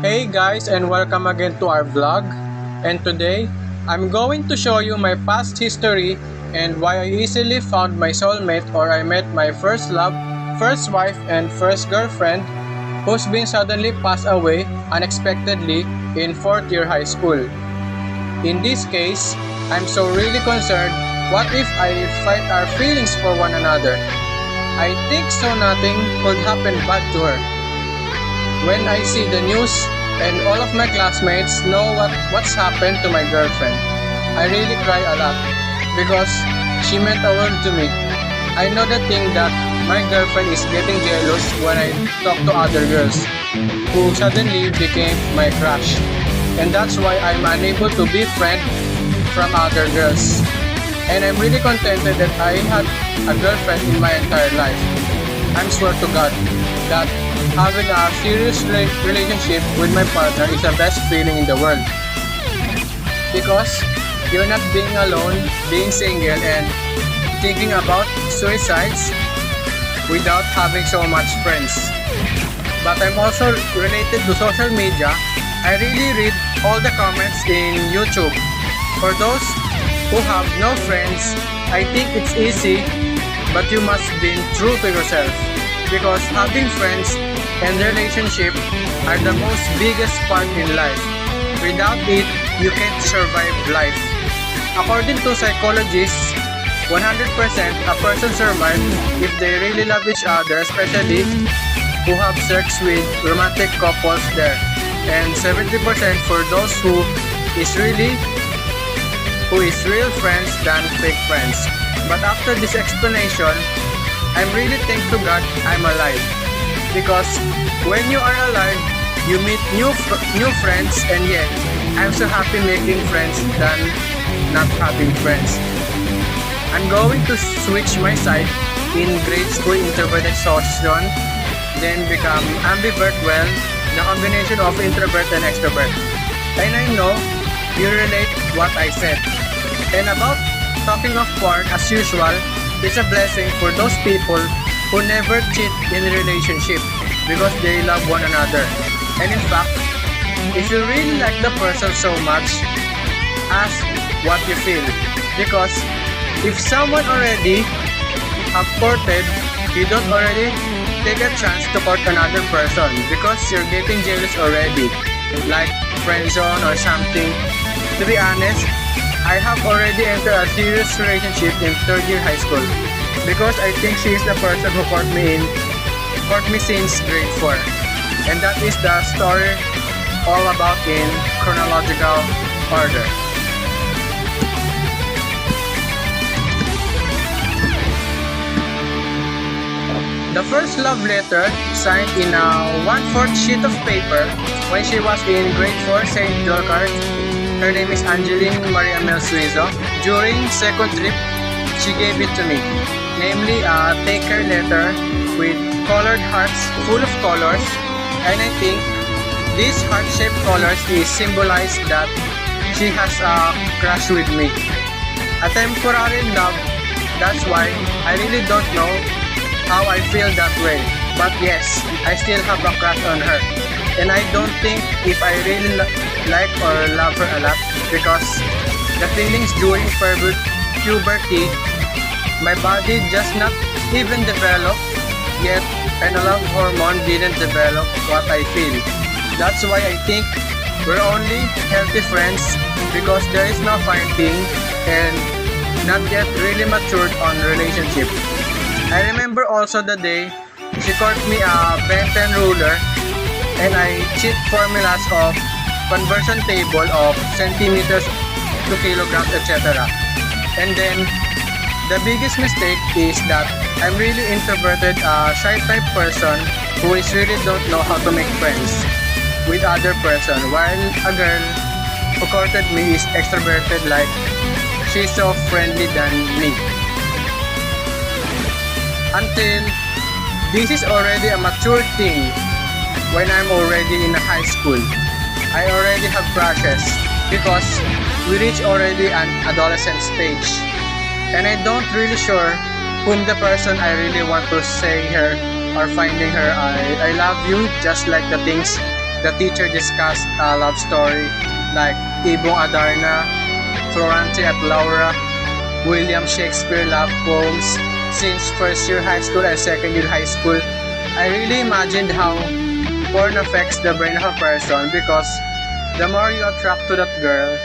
Hey guys, and welcome again to our vlog. And today, I'm going to show you my past history and why I easily found my soulmate, or I met my first love, first wife, and first girlfriend who's been suddenly passed away unexpectedly in 4th year high school. In this case, I'm so really concerned, what if I fight our feelings for one another? I think so nothing could happen bad to her. When I see the news and all of my classmates know what's happened to my girlfriend, I really cry a lot because she meant a world to me. I know the thing that my girlfriend is getting jealous when I talk to other girls who suddenly became my crush. And that's why I'm unable to be friend from other girls. And I'm really contented that I had a girlfriend in my entire life. I'm swear to God that having a serious relationship with my partner is the best feeling in the world. Because you're not being alone, being single, and thinking about suicides without having so much friends. But I'm also related to social media. I really read all the comments in YouTube. For those who have no friends, I think it's easy, but you must be true to yourself. Because having friends and relationship are the most biggest part in life. Without it, you can't survive life. According to psychologists, 100% a person survives if they really love each other, especially who have sex with romantic couples there. And 70% for those who is real friends than fake friends. But after this explanation, I'm really thankful to God I'm alive. Because when you are alive, you meet new friends, and yet I'm so happy making friends than not having friends. I'm going to switch my side in grade school introvert exhaustion, then become ambivert, well, the combination of introvert and extrovert. And I know you relate what I said. And about talking of porn, as usual, it's a blessing for those people who never cheat in a relationship because they love one another. And in fact, if you really like the person so much, ask what you feel. Because if someone already have courted, you don't already take a chance to court another person because you're getting jealous already, like friend zone or something. To be honest, I have already entered a serious relationship in 3rd year high school because I think she is the person who court me since grade 4. And that is the story all about in chronological order. The first love letter signed in a 1/4 sheet of paper when she was in grade 4 St. Jolcart. Her name is Angeline Maria Mel Suizo. During second trip, she gave it to me. Namely, a take care letter with colored hearts full of colors. And I think these heart-shaped colors is symbolize that she has a crush with me. A temporary love, that's why I really don't know how I feel that way. But yes, I still have a crush on her. And I don't think if I really like or love her a lot because the feelings during puberty, my body just not even developed yet, and a love hormone didn't develop what I feel. That's why I think we're only healthy friends because there is no fighting and not yet really matured on relationship. I remember also the day she caught me a Ben 10 ruler and I cheat formulas of conversion table of centimeters to kilograms, etc. And then the biggest mistake is that I'm really introverted, shy type person who is really don't know how to make friends with other person, while a girl who courted me is extroverted, like she's so friendly than me. Until this is already a mature thing. When I'm already in a high school, I already have crushes because we reach already an adolescent stage. And I don't really sure whom the person I really want to say her or finding her. I love you, just like the things the teacher discussed a love story like Ibong Adarna, Florante at Laura, William Shakespeare love poems since first year high school and second year high school. I really imagined how porn affects the brain of a person because the more you attract to that girl,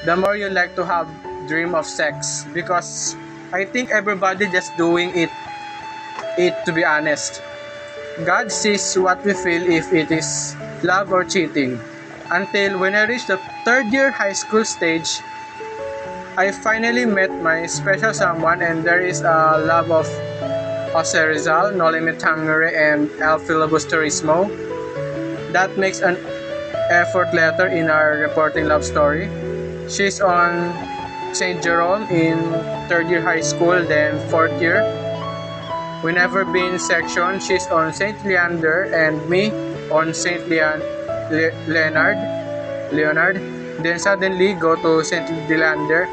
the more you like to have dream of sex because I think everybody just doing it to be honest. God sees what we feel if it is love or cheating. Until when I reached the third year high school stage, I finally met my special someone and there is a love of Jose Rizal, Nolime Tangere, and El Filibusterismo. That makes an effort letter in our reporting love story. She's on St. Jerome in third year high school, then fourth year. We never been section. She's on St. Leander and me on St. Leonard. Then suddenly go to St. Leander.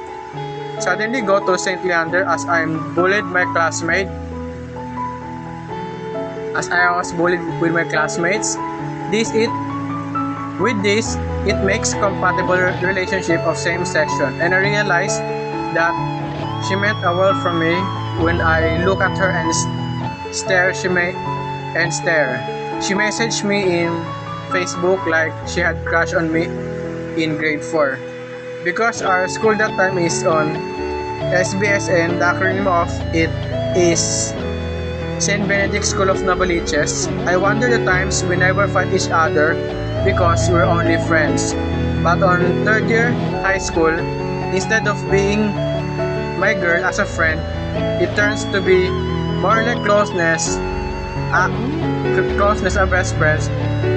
Suddenly go to St. Leander as I'm bullied my classmate. As I was bullied with my classmates. With this, it makes compatible relationship of same section, and I realized that she meant a world from me when I look at her and stare. She messaged me in Facebook like she had crush on me in grade 4. Because our school that time is on SBSN, the acronym of it is St. Benedict School of Novaliches. I wonder the times we never fight each other because we're only friends. But on third year high school, instead of being my girl as a friend, it turns to be more like closeness of best friends.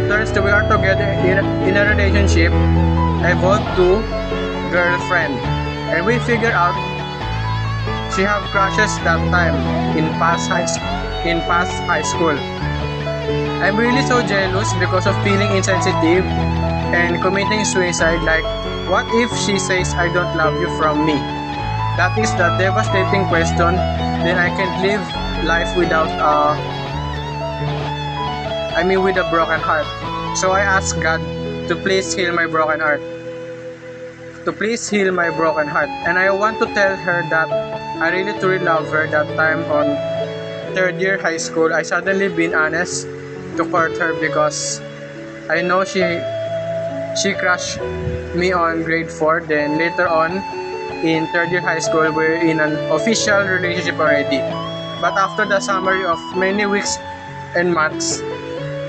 Turns to we are together in a relationship, evolved to girlfriend. And we figure out she have crushes that time in past high school. I'm really so jealous because of feeling insensitive and committing suicide. Like, what if she says I don't love you from me? That is the devastating question. Then I can't live life without with a broken heart. So I ask God to please heal my broken heart. And I want to tell her that I really truly love her. That time on third year high school, I suddenly been honest to court her because I know she crushed me on grade 4. Then later on in third year high school, we're in an official relationship already. But after the summary of many weeks and months,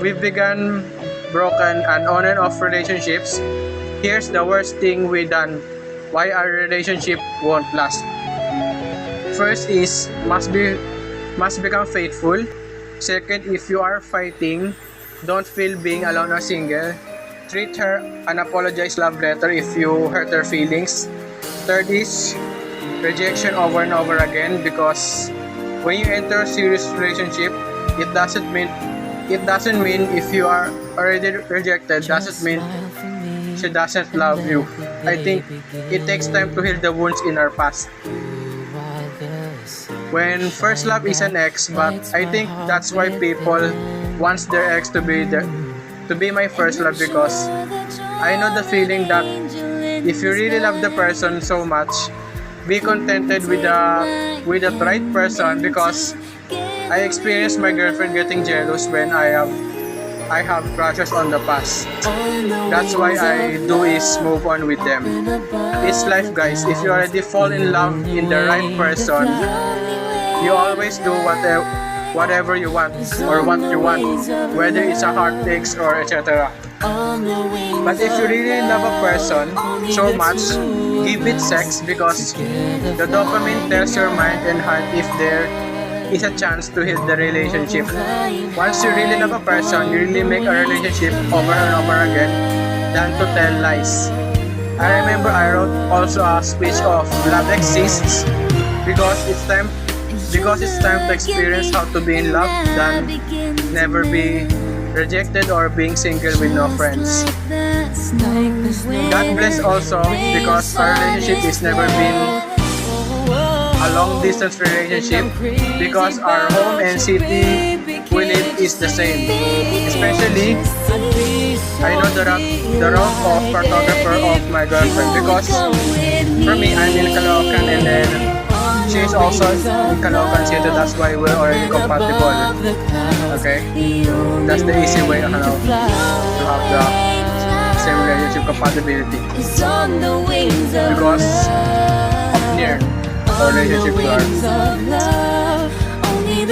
we've begun broken and on and off relationships. Here's the worst thing we done. Why our relationship won't last. First is must become faithful. Second, if you are fighting, don't feel being alone or single. Treat her an apologize love letter if you hurt her feelings. Third is rejection over and over again because when you enter a serious relationship, it doesn't mean if you are already rejected, doesn't mean she doesn't love you. I think it takes time to heal the wounds in our past. When first love is an ex, but I think that's why people wants their ex to be my first love because I know the feeling that if you really love the person so much, be contented with the right person because I experienced my girlfriend getting jealous when I have crushes on the past. That's why I do is move on with them. It's life, guys. If you already fall in love in the right person, you always do whatever you want or what you want, whether it's a heartache or etc. But if you really love a person so much, give it sex because the dopamine tells your mind and heart if there is a chance to heal the relationship. Once you really love a person, you really make a relationship over and over again than to tell lies. I remember I wrote also a speech of love exists because it's time to experience how to be in love than never be rejected or being single with no friends. God bless also because our relationship is never been a long distance relationship because our home and city we live is the same. Especially, I the role of photographer of my girlfriend because for me, I'm in Caloocan and then she's also in Caloocan City. That's why we're already compatible. Okay? That's the easy way to have the same relationship compatibility. Because of near relationship to our. And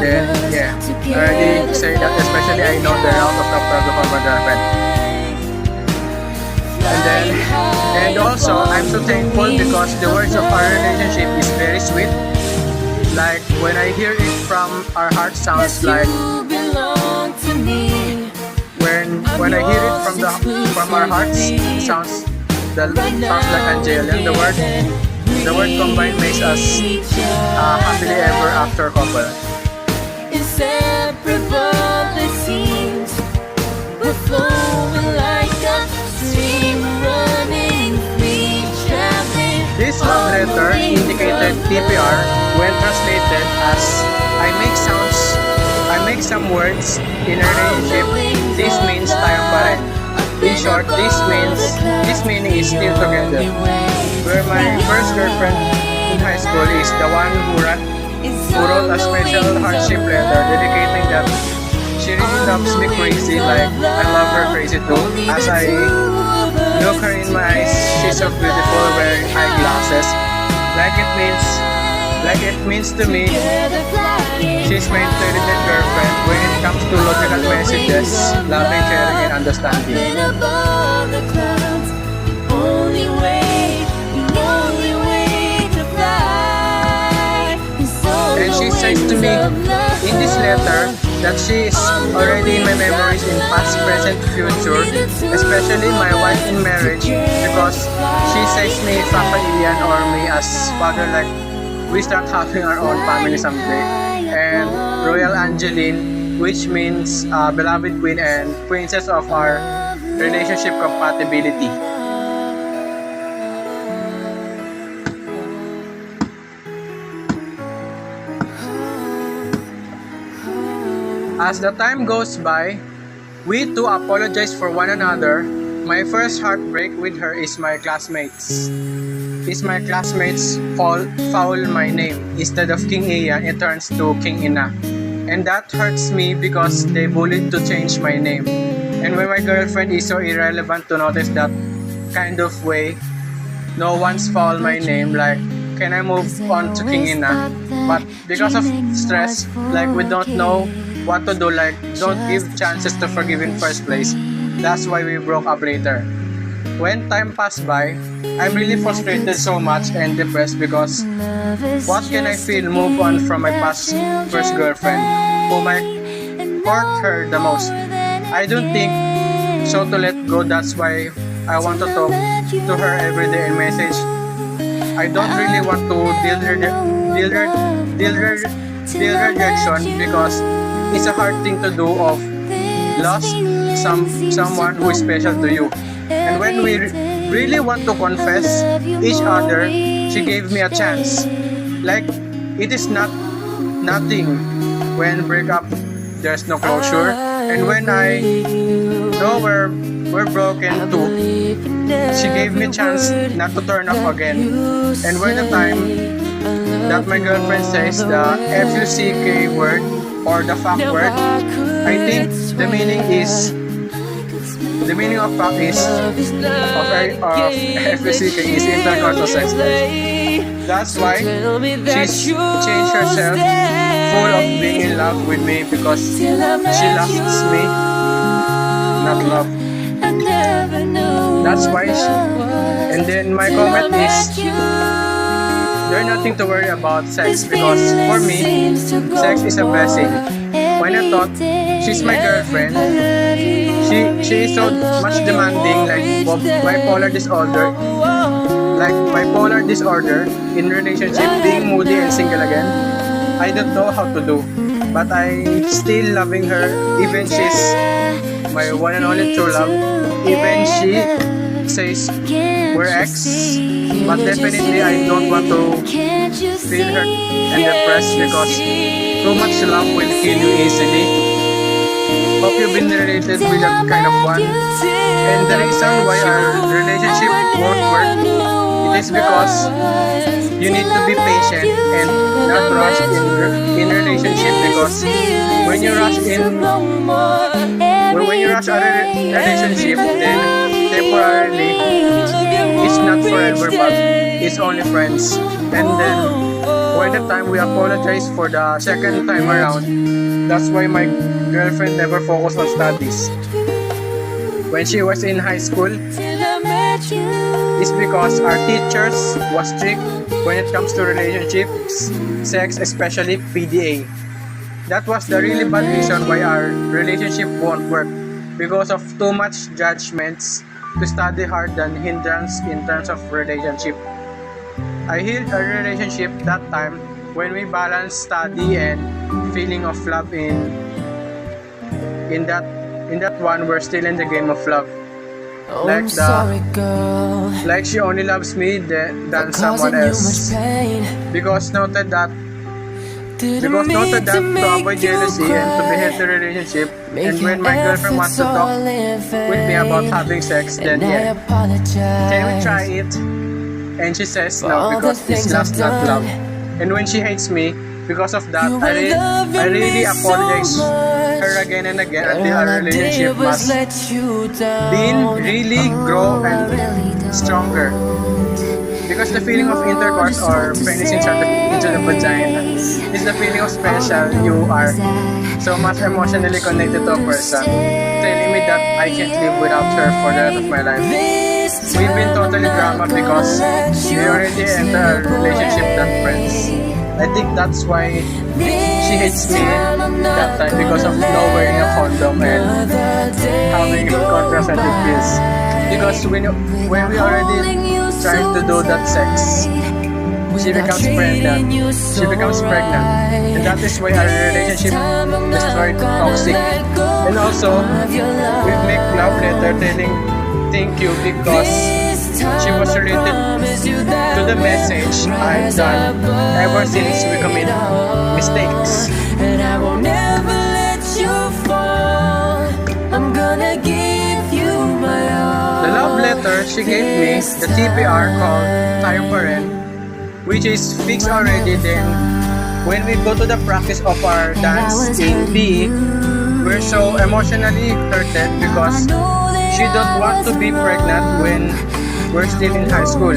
then, yeah, I already say that especially I know the route of the photographer of my girlfriend. And also I'm so thankful because the words of our relationship is very sweet. Like when I hear it from our heart sounds like when I hear it from our hearts sounds like angelic. The word combined makes us happily ever after couple. Inseparable it seems, we're flowing like a stream running free, traveling. This love letter indicated TPR when translated as I make some words in a relationship. This means tayo pa rin. In short, this meaning is still together. Where my first girlfriend in high school is the one who wrote a special hardship letter dedicating that she really loves me crazy, like I love her crazy too. As I look her in my eyes, she's so beautiful wearing eyeglasses. Like it means to me, she's my intelligent girlfriend when it comes to logical messages, loving, caring, and understanding. And she says to me in this letter that she is already in my memories in past, present, future, especially my wife in marriage, because she says me Papa Ian or me as father, like we start having our own family someday. And Royal Angeline, which means beloved queen and princess of our relationship compatibility. As the time goes by, we two apologize for one another. My first heartbreak with her is my classmates. My classmates foul my name. Instead of King Iya, it turns to King Ina. And that hurts me because they bullied to change my name. And when my girlfriend is so irrelevant to notice that kind of way, no one's foul my name, like, can I move on to King Ina? But because of stress, like we don't know what to do, like don't give chances to forgive in first place. That's why we broke up later. When time passed by, I'm really frustrated so much and depressed because what can I feel move on from my past first girlfriend whom I hurt her the most. I don't think so to let go. That's why I want to talk to her every day and message. I don't really want to deal rejection because it's a hard thing to do of lost someone who is special to you. And when we really want to confess each other, she gave me a chance. Like it is nothing. When break up, there's no closure. And when I know we're broken too, she gave me a chance not to turn up again. And when the time that my girlfriend says the F-U-C-K word or the fuck word, I think the meaning of fuck is of F-U-C-K is intercourse sex life. That's why she's changed herself, full of being in love with me because she loves me, not love. That's why and then my comment is there's nothing to worry about sex because for me, sex is a blessing. When I thought she's my girlfriend, she is so much demanding, like bipolar disorder in relationship, being moody and single again. I don't know how to do, but I still loving her, even she's my one and only true love. Even she says we're ex, but definitely I don't want to feel hurt and depressed because too much love will kill you easily. Hope you've been related with that kind of one. And the reason why our relationship won't work, it is because you need to be patient and not rush in relationship, because when you rush when you rush a relationship, then temporarily it's not forever, but it's only friends. And then by the time we apologize for the second time around, that's why my girlfriend never focused on studies. When she was in high school, it's because our teachers was strict when it comes to relationships, sex, especially PDA. That was the really bad reason why our relationship won't work, because of too much judgments to study hard than hindrance in terms of relationship. I healed a relationship that time when we balanced study and feeling of love in that one we're still in the game of love. Oh, Like I'm the sorry, girl, like she only loves me than someone causing you much else. pain. Because noted that Didn't because mean noted that to to make avoid you jealousy and to be cry. healthy relationship, and Make when your my girlfriend wants to efforts talk all in with me about vain. having sex, then And I yeah, apologize can we try it? And she says for no all the because it's things I've lust not love. done. And when she hates me because of that, You were I loving really me so apologize her much, again and again but until all our I relationship did was must let you been down. really grow Oh, I and really don't. stronger. Because the feeling of No, intercourse just or what to penis say. into the vagina is the feeling of All I special know you are is that so much emotionally connected to a person, telling me that I can't live without her for the rest of my life. this We've been time I'm totally not drama gonna because let we you already entered slip a relationship than friends. away. I think that's why she hates This me time I'm that not time, because gonna of no let wearing a condom and another day having go contraceptive pills. by Because when without we already holding you tried so to do that sex, tight, she without becomes pregnant. treating you She so becomes pregnant. And that right. is why our This relationship time I'm not destroyed gonna toxic. let go And also, of your we make love letter love. telling thank you because This she time was I related promise you to that the we'll message I've rise done ever above since we it commit all. mistakes. And I won't ever let you fall. I'm gonna give you my all. The love letter she gave me, This the TPR called Tayo time. Pa Rin, which is fixed We'll already. never Then fight. when we go to the practice of our And I dance was in hurting PE, you. we're so emotionally hurted Now I because know that she don't I want was to be pregnant when wrong. we're still in high school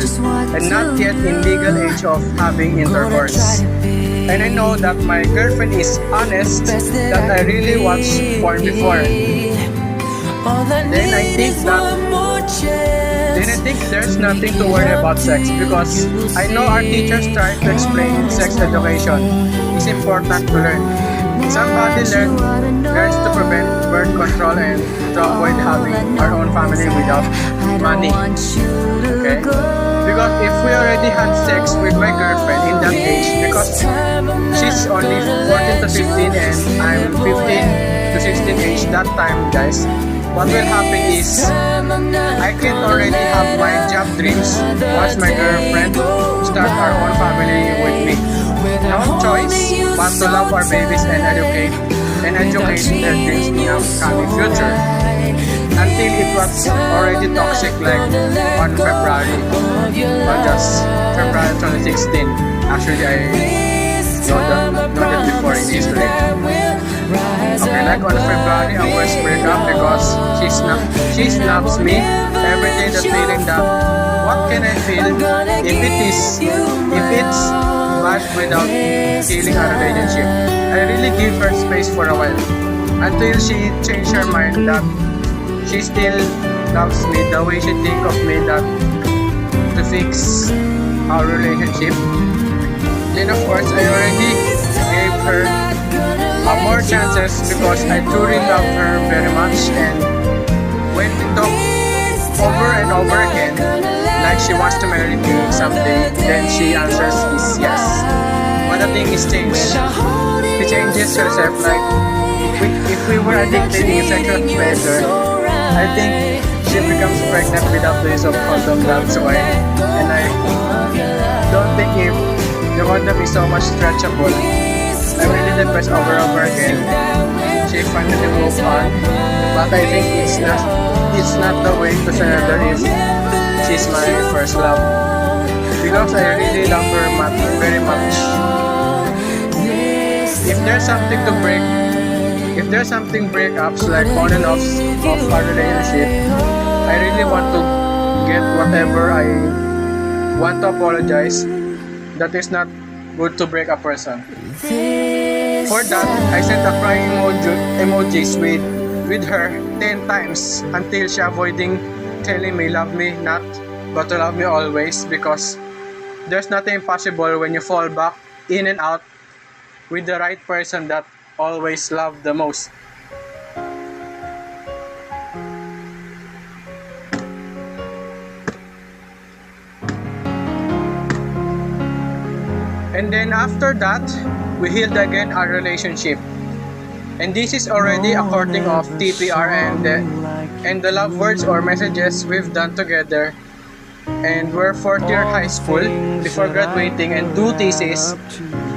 and not yet in legal age of having Gonna try intercourse. to be And I know that my girlfriend is honest best that that I can really watched porn before. be. All I Then I need think is that one more then chance I think there's to make nothing to it worry up about to sex, because you. I know our teachers See, try to explain and sex there's no education. It's way important to learn. Somebody that you ought to learns to prevent birth know. control and to avoid All having I our own know is family that without I don't money. want you to Okay? go. Because if we already had sex with my girlfriend in that age, because This time I'm she's not only gonna 14 to let 15 and you I'm slip 15 to away. 16 age that time, guys, what will happen is This time I'm not I can gonna already have my let job dreams once another my day girlfriend go start our own family with me. by No without holding choice you but to so love our babies tight, and without educate their dreams treating in you a so coming future. right. Until it was This time already I'm toxic, not like gonna let on go February, of your August, February love. 2016. Actually, I This know that, time I know that before in promise you history. that we'll rise Okay, like on February, above I was break it up because all. she And I snaps won't me ever every day, let the you feeling that what can I fall. feel I'm gonna if it is give you if my it's all. bad without This killing our relationship. I really give her space for a while until she changed her mind that she still loves me the way she think of me, that to fix our relationship. Then of course I already gave her more chances because I truly love her very much, and when we talk over and over again like she wants to marry me someday, then she answers is yes. But the thing is changed. She changes herself, like if we were addicted in sexual pleasure, I think she becomes pregnant without the use of condom, that's why. And I don't think if the condom is so much stretchable, I'm really depressed over and over again. she finally moved on. But I think it's not the way to surrender if she's my first love. Because I really love her very much. If there's something to break, if there's something breakups like on and offs of our relationship, I really want to get whatever I want to apologize. That is not good to break a person. For that, I sent a crying emojis with her 10 times until she avoiding telling me love me not, but to love me always, because there's nothing impossible when you fall back in and out with the right person that always love the most. And then after that, we healed again our relationship. And this is already according of TPR and the love words or messages we've done together. And we're fourth year high school before graduating and do thesis,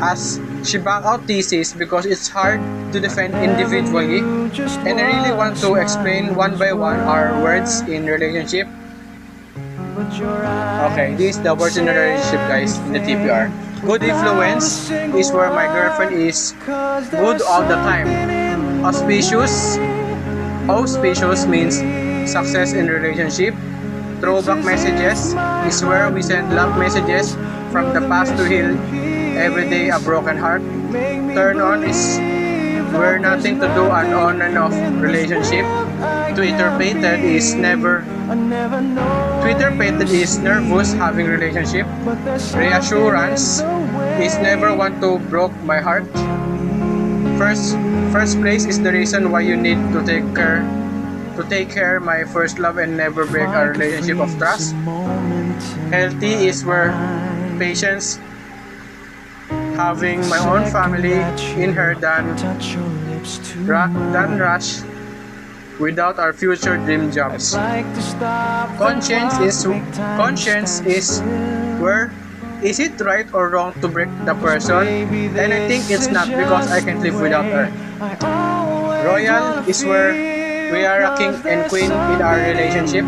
as she backed out thesis because it's hard to defend individually. And I really want to explain one by one our words in relationship. Okay, this is the words in the relationship, guys, in the TPR. Good influence is where my girlfriend is good all the time. Auspicious means success in relationship. Throwback messages is where we send love messages from the past to heal every day a broken heart. Turn on is where nothing to do an on and off relationship. Twitter-pated is nervous having relationship. Reassurance is never want to broke my heart. First place is the reason why you need to take care my first love and never break a relationship of trust. Healthy is where patience, having my own family in her than rush without our future dream jobs. Conscience is where is it right or wrong to break the person, and I think it's not because I can't live without her. Royal is where we are a king and queen in our relationship.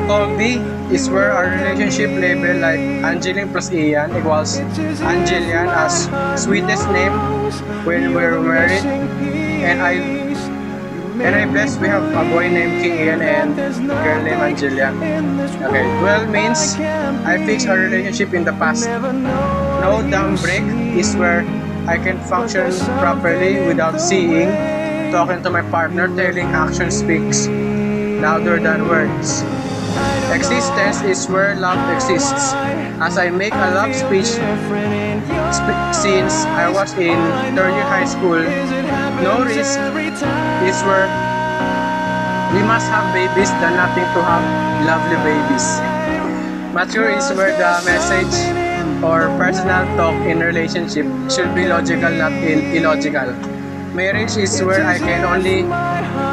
Colby is where our relationship label like Angeline plus Ian equals Angelian as sweetest name when we're married, and I bless we have a boy named King Ian and girl named Angelian. Okay, 12 means I fixed our relationship in the past. No down break is where I can function properly without seeing, talking to my partner, telling action speaks louder than words. Existence is where love exists. As I make a love speech since I was in third year high school. No risk is where we must have babies than nothing to have lovely babies. Mature is where the message or personal talk in relationship should be logical, not illogical. Marriage is where I can only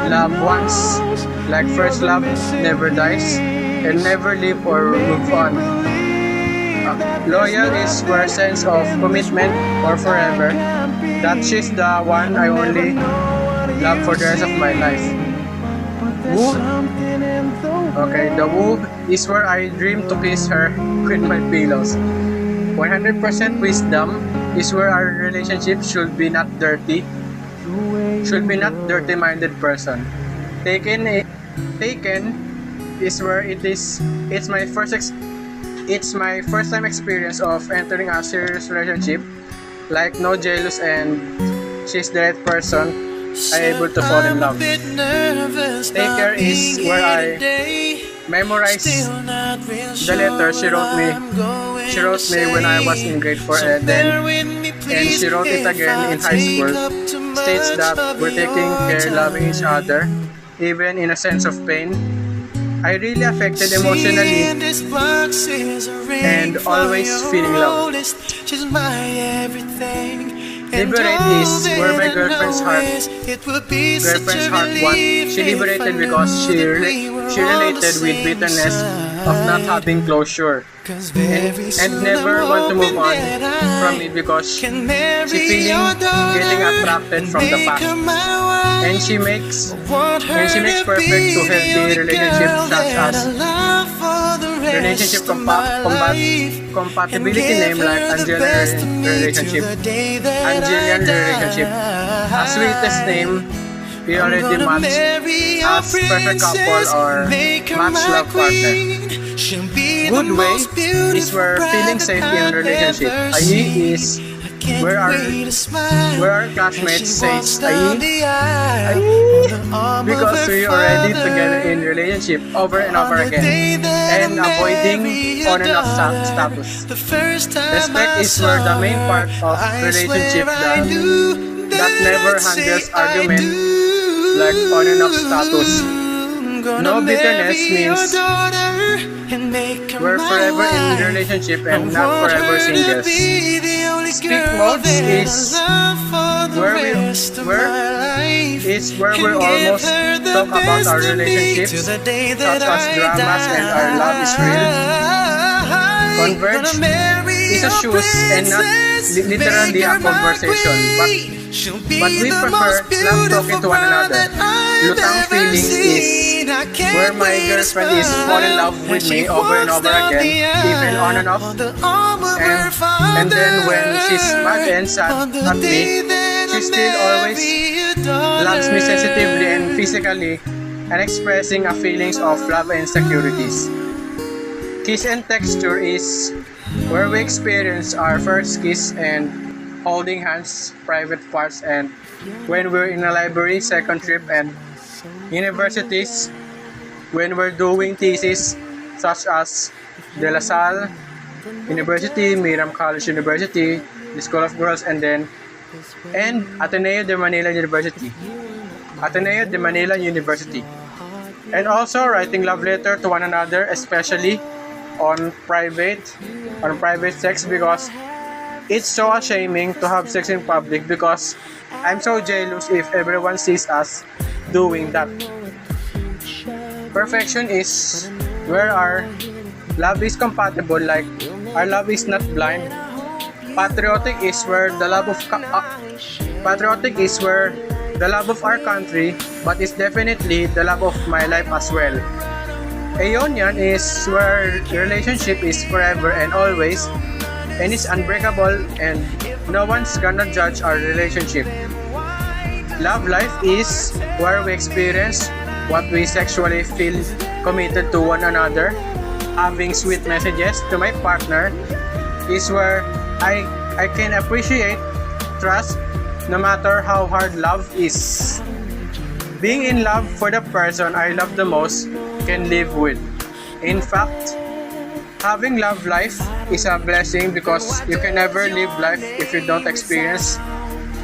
love once, like first love never dies and never leave or move on. Loyal is where sense of commitment or forever, that she's the one I only love for the rest of my life. Woo. Okay, the woo is where I dream to kiss her with my pillows. 100% wisdom is where our relationship should be not dirty-minded person. Taken is where it's my first time experience of entering a serious relationship, like no jealous and she's the right person I able to fall in love. Take care is where I memorize the letter she wrote me. She wrote me when I was in grade 4 and she wrote it again in high school. States that we're taking care, loving each other, even in a sense of pain. I really affected emotionally and always feeling love. Liberate is where my girlfriend's heart won. She liberated because she related with bitterness of not having closure and never want to move on from me because she feeling getting attracted from the past, and she makes perfect to healthy relationships such as relationship compatibility name like Angelian relationship. A sweetest name we already match as perfect couple or match love partner. Good way is where feeling safe in relationship. IE is where our classmates say IE because we already together in relationship over and over again and avoiding on and off status. Respect is where the main part of relationship that never handles argument like on and off status. No bitterness means we're forever in relationship and not forever singles. Speak modes is where we almost talk about our relationships, such as dramas and our love is real. Converge is a shoes and not literally a conversation, but we prefer love talking to one another. Lutang feelings is where my girlfriend is fall in love with me over and over again, even on and off. And then when she's mad and sad at me, she still always loves me sensitively and physically and expressing a feelings of love and securities. Kiss and texture is where we experience our first kiss and holding hands, private parts, and when we're in a library, second trip, and universities, when we're doing thesis such as De La Salle University, Miram College University, the School of Girls, and Ateneo de Manila University. And also writing love letter to one another, especially on private sex, because it's so ashaming to have sex in public because I'm so jealous if everyone sees us doing that. Perfection is where our love is compatible, like our love is not blind. Patriotic is where the love of our country, but it's definitely the love of my life as well. Aeonian is where the relationship is forever and always, and it's unbreakable, and no one's gonna judge our relationship. Love life is where we experience what we sexually feel committed to one another. Having sweet messages to my partner is where I can appreciate trust no matter how hard love is. Being in love for the person I love the most can live with. In fact, having love life is a blessing because you can never live life if you don't experience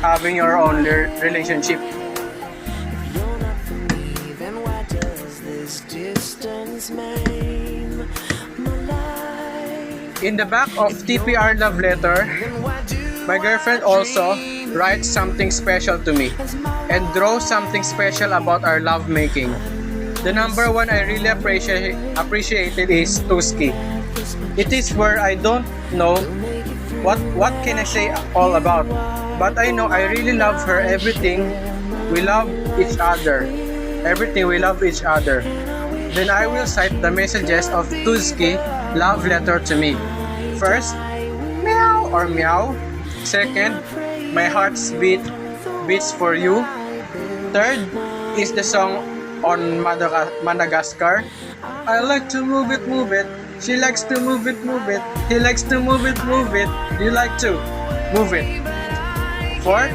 having your own relationship. In the back of TPR love letter, my girlfriend also writes something special to me and draws something special about our love making. The number one I really appreciated is Tuski. It is where I don't know what can I say all about, but I know I really love her. Everything we love each other. Then I will cite the messages of Tuski love letter to me. First, meow or meow. Second, my heart's beats for you. Third is the song on Madagascar. I like to move it. She likes to move it. He likes to move it. You like to move it. Fourth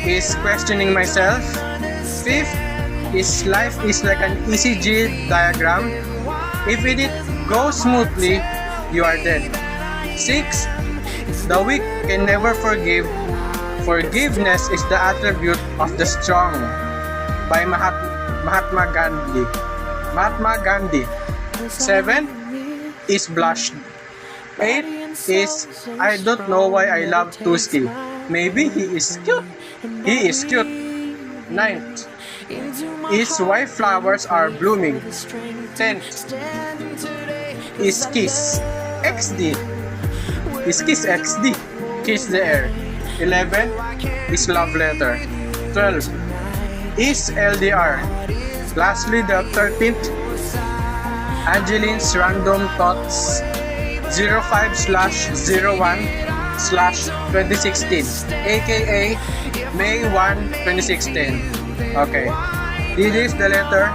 is questioning myself. Fifth is life is like an ECG diagram. If it goes smoothly, you are dead. Sixth, the weak can never forgive. Forgiveness is the attribute of the strong. By Mahatma Gandhi. 7 is blushed. 8 is I don't know why I love Tuski. Maybe he is cute. 9th is why flowers are blooming. 10th is kiss. XD is kiss XD. Kiss the air. 11 is love letter. 12 is LDR. Lastly, the 13th, Angeline's random thoughts 05/01/2016, aka May 1, 2016. Okay, this is the letter.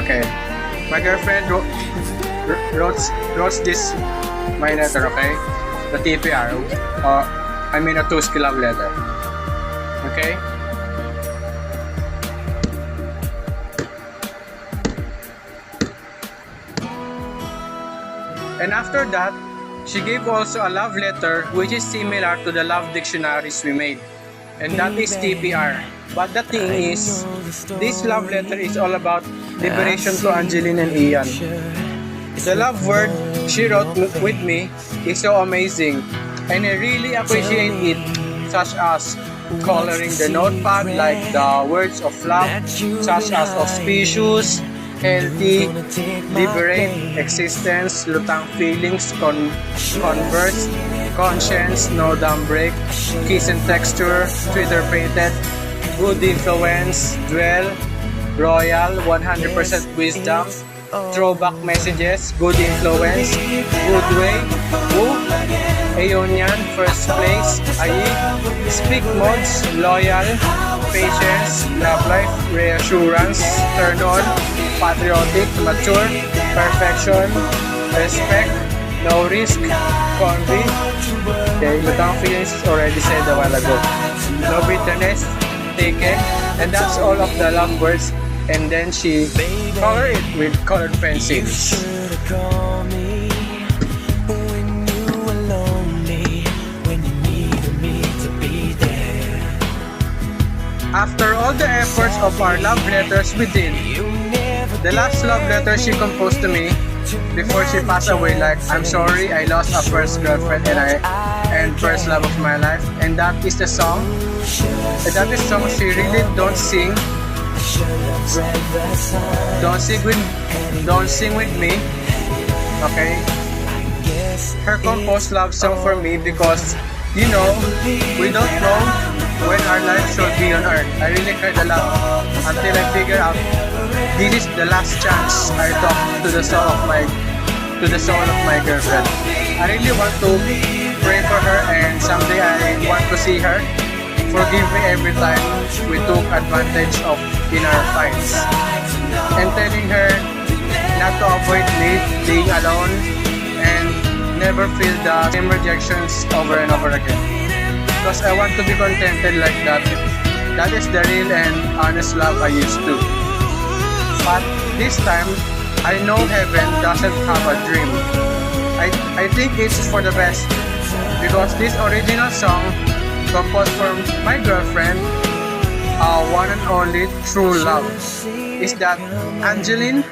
Okay, my girlfriend wrote this my letter. Okay, the TPR. I mean a Tuski love letter. Okay. And after that, she gave also a love letter which is similar to the love dictionaries we made. And that is TPR. But the thing is, this love letter is all about liberation to Angeline and Ian. The love word she wrote with me is so amazing. And I really appreciate it, such as coloring the notepad like the words of love, such as auspicious, healthy, liberate, existence, lutang feelings, converse, conscience, no damn break, kiss and texture, Twitter painted, good influence, dwell, royal, 100% wisdom, throwback messages, good influence, good way, woo, Aeonian, first place, ayi, speak modes, loyal, patience, love life, reassurance, turn on, patriotic, mature, perfection, respect, no risk, convey. Okay, lutang feelings is already said a while ago. No bitterness, taken, and that's all of the love words. And then she colored it with colored pencils. After all the efforts of our love letters we did, the last love letter she composed to me before she passed away, like, I'm sorry I lost a first girlfriend and first love of my life, and that is the song. And that is song she really don't sing. Don't sing with me. Okay. Her composed love song for me because, you know, we don't know when our life should be on earth. I really cried a lot until I figured out this is the last chance I talk to the soul of my girlfriend. I really want to pray for her, and someday I want to see her. Forgive me every time we took advantage of in our fights. And telling her not to avoid me being alone and never feel the same rejections over and over again. Because I want to be contented like that. That is the real and honest love I used to. But this time, I know heaven doesn't have a dream. I think it's for the best. Because this original song composed for my girlfriend, one and only true love, is that Angeline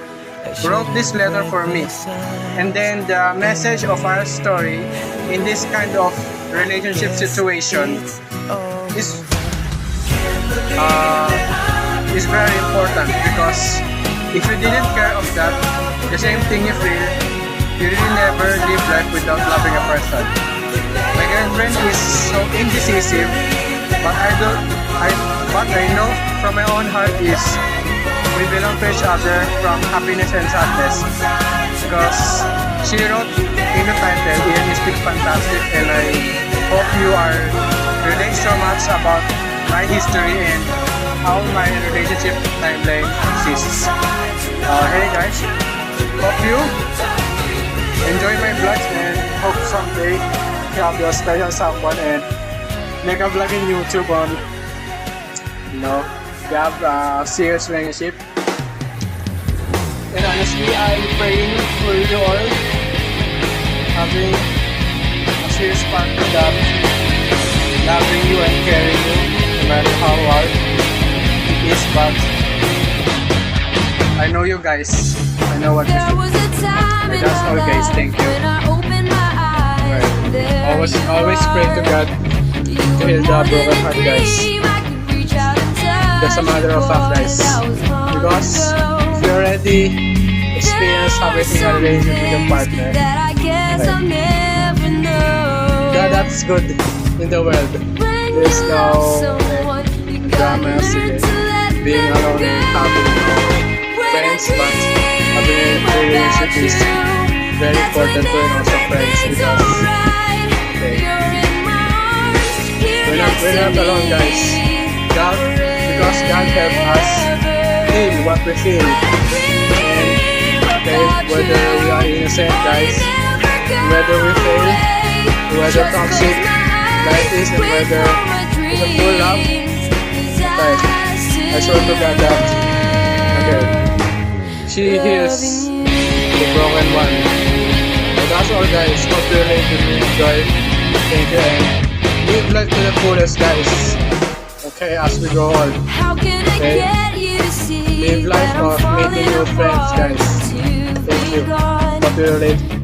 wrote this letter for me. And then the message of our story in this kind of relationship situation is very important, because if you didn't care of that, the same thing you feel, you really never live life without loving a person. My girlfriend is so indecisive, but I know from my own heart is we belong to each other from happiness and sadness. Because she wrote in the title, Ian is Big Fantastic, and I hope you are relate so much about my history and how my relationship timeline exists. Hey guys, hope you enjoy my vlogs, and hope someday you have your special someone and make a vlog in YouTube on, you know, you have a serious relationship. And honestly, I'm praying for you all having a serious partner that loving you and caring you, no matter how hard it is. But I know you guys. I know what you do. And that's all, guys. Thank you. Right. Always pray to God to heal the broken heart, guys. That's a matter of fact, guys. Because if you already experienced having a relationship with your partner. Yeah, that's good in the world. There's no dramas today. Being alone and having no friends, but having a relationship is very important to also friends because we're not alone, guys. Because God helps us feel what we feel. And whether we are innocent, guys, whether we fail, whether toxic life is, and whether it's a full love, guys, I swear to God that she heals the broken one. So that's all, guys. Hope you relate with me. Enjoy. Thank you, and live life to the fullest, guys. Okay, as we go on. Okay, live life of meeting new friends, guys. Thank you. Hope you relate.